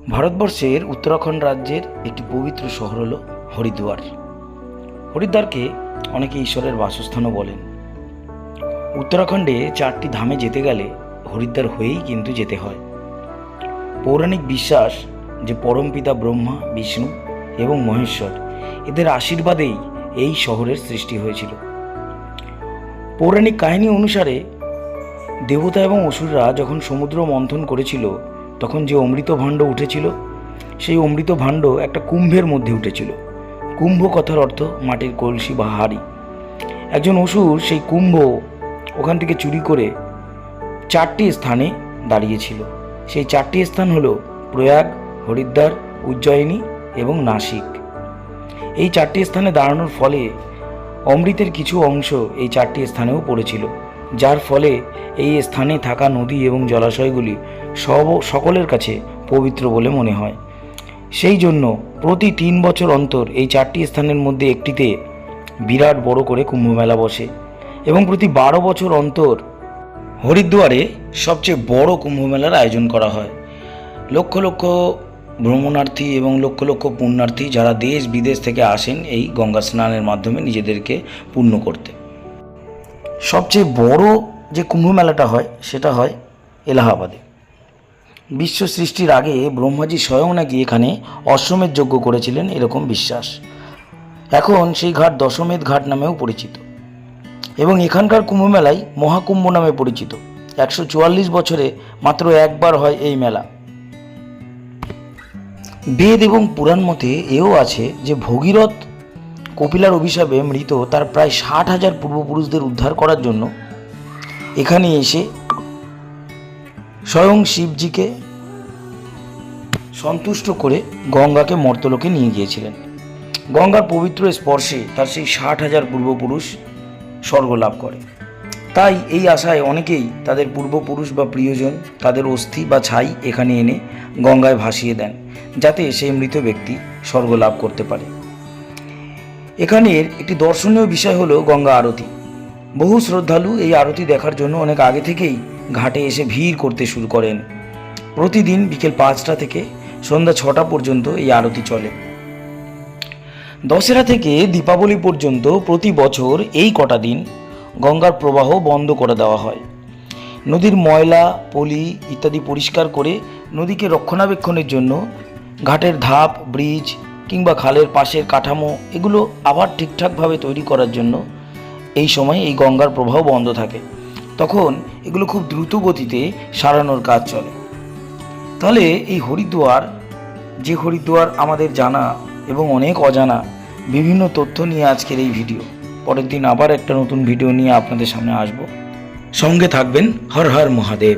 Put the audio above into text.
ভারতবর্ষের উত্তরাখণ্ড রাজ্যের একটি পবিত্র শহর হল হরিদ্বার। হরিদ্বারকে অনেকে ঈশ্বরের বাসস্থানও বলেন। উত্তরাখণ্ডে 4টি ধামে যেতে গেলে হরিদ্বার হয়েই কিন্তু যেতে হয়। পৌরাণিক বিশ্বাস যে পরমপিতা ব্রহ্মা, বিষ্ণু এবং মহেশ্বর এদের আশীর্বাদেই এই শহরের সৃষ্টি হয়েছিল। পৌরাণিক কাহিনী অনুসারে দেবতা এবং অসুররা যখন সমুদ্র মন্থন করেছিল তখন যে অমৃত ভাণ্ড উঠেছিল সেই অমৃত ভাণ্ড একটা কুম্ভের মধ্যে উঠেছিল। কুম্ভ কথার অর্থ মাটির কলসি বা হাঁড়ি। একজন অসুর সেই কুম্ভ ওখান থেকে চুরি করে 4টি স্থানে দাঁড়িয়েছিল। সেই 4টি স্থান হলো প্রয়াগ, হরিদ্বার, উজ্জয়িনী এবং নাসিক। এই 4টি স্থানে দাঁড়ানোর ফলে অমৃতের কিছু অংশ এই 4টি স্থানেও পড়েছিল, যার ফলে এই স্থানে থাকা নদী এবং জলাশয়গুলি সকলের কাছে পবিত্র বলে মনে হয়। সেই জন্য প্রতি 3 বছর অন্তর এই 4টি স্থানের মধ্যে একটিতে বিরাট বড় করে কুম্ভমেলা বসে এবং প্রতি 12 বছর অন্তর হরিদ্বারে সবচেয়ে বড় কুম্ভমেলার আয়োজন করা হয়। লক্ষ লক্ষ ভ্রমণার্থী এবং লক্ষ লক্ষ পুণ্যার্থী যারা দেশ বিদেশ থেকে আসেন এই গঙ্গা স্নানের মাধ্যমে নিজেদেরকে পূর্ণ করতে। সবচেয়ে বড় যে কুম্ভমেলাটা হয় সেটা হয় এলাহাবাদে। বিশ্ব সৃষ্টির আগে ব্রহ্মাজি স্বয়ং নাকি এখানে অশ্বমেধ যজ্ঞ করেছিলেন এরকম বিশ্বাস। এখন সেই ঘাট দশমেধ ঘাট নামেও পরিচিত এবং এখানকার কুম্ভমেলাই মহাকুম্ভ নামে পরিচিত। 144 বছরে মাত্র একবার হয় এই মেলা। বেদ এবং পুরাণ মতে এও আছে যে ভগীরথ কপিলার অভিশাপে মৃত তার প্রায় 60,000 পূর্বপুরুষদের উদ্ধার করার জন্য এখানে এসে স্বয়ং শিবজিকে সন্তুষ্ট করে গঙ্গাকে মর্তলোকে নিয়ে গিয়েছিলেন। গঙ্গার পবিত্র স্পর্শে তার সেই 60,000 পূর্বপুরুষ স্বর্গ লাভ করে। তাই এই আশায় অনেকেই তাদের পূর্বপুরুষ বা প্রিয়জন তাদের অস্থি বা ছাই এখানে এনে গঙ্গায় ভাসিয়ে দেন, যাতে সেই মৃত ব্যক্তি স্বর্গ লাভ করতে পারে। এখানের একটি দর্শনীয় বিষয় হলো গঙ্গা আরতি। বহু শ্রদ্ধালু এই আরতি দেখার জন্য অনেক আগে থেকেই ঘাটে এসে ভিড় করতে শুরু করেন। প্রতিদিন বিকেল 5টা থেকে সন্ধ্যা 6টা পর্যন্ত এই আরতি চলে। দশেরা থেকে দীপাবলি পর্যন্ত প্রতি বছর এই কটা দিন গঙ্গার প্রবাহ বন্ধ করে দেওয়া হয়। নদীর ময়লা, পলি ইত্যাদি পরিষ্কার করে নদীকে রক্ষণাবেক্ষণের জন্য ঘাটের ধাপ, ব্রিজ কিংবা খালের পাশের কাঠামো এগুলো আবার ঠিকঠাকভাবে তৈরি করার জন্য এই সময় এই গঙ্গার প্রবাহ বন্ধ থাকে। তখন এগুলো খুব দ্রুত গতিতে সারানোর কাজ চলে। তাহলে এই হরিদ্বার, যে হরিদ্বার আমাদের জানা এবং অনেক অজানা বিভিন্ন তথ্য নিয়ে আজকের এই ভিডিও। পরের দিন আবার একটা নতুন ভিডিও নিয়ে আপনাদের সামনে আসব। সঙ্গে থাকবেন। হর হর মহাদেব।